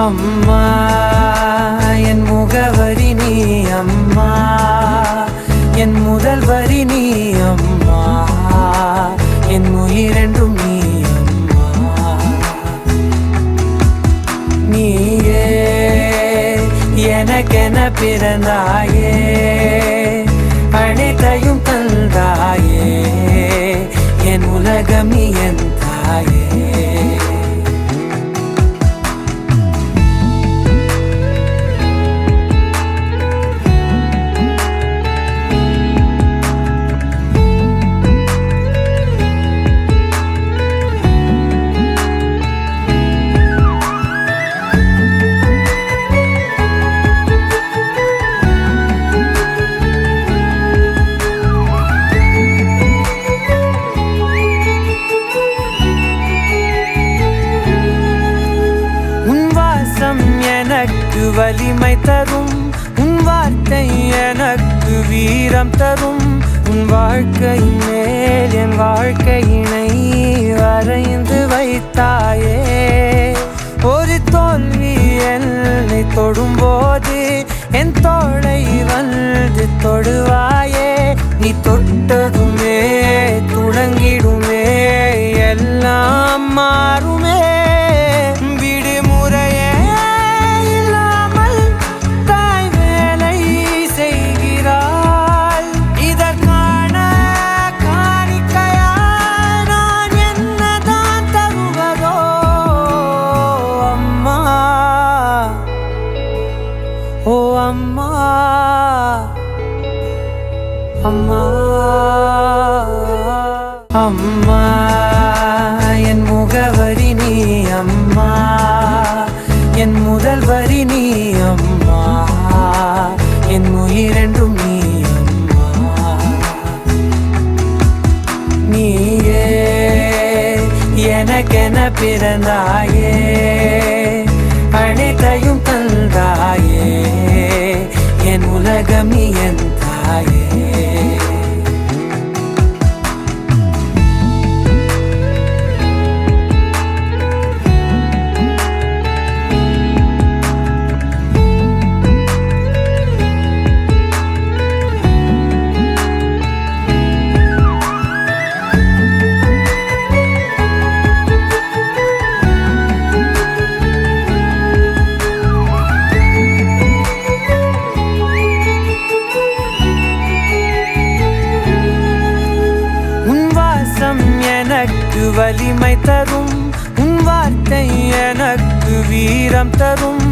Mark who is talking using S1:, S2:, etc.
S1: அம்மா என் முகவரி நீ அம்மா, என் முதல் வரி நீ அம்மா, என் உயிரென்றும் நீ அம்மா. நீயே எனக்கென பிறந்தாயே, அனைத்தையும் தந்தாயே, என் உலகம் நீ என் தாயே. எனக்கு வலிமை தரும் உன் வார்த்தை, எனக்கு வீரம் தரும் உன் வாழ்க்கை மேல் என் வாழ்க்கையினை வரைந்து வைத்தாயே. ஒரு தோல்வி என்னை தொடும்போது என் தோளை வந்து தொடுவாயே. நீ தொட்டதுமே துளங்கிடுமே, எல்லாம் மாறுமே. ஓ அம்மா, அம்மா, அம்மா என் முகவரி நீ அம்மா, என் முதல் வரி நீ அம்மா, என் உயிரென்றும் நீ அம்மா. நீயே எனக்கென பிறந்தாயே, அனைத்தையும் தந்தாயே, என் உலகம் நீ என் தாயே. எனக்கு வலிமை தரும் உன் வார்த்தை, எனக்கு வீரம் தரும்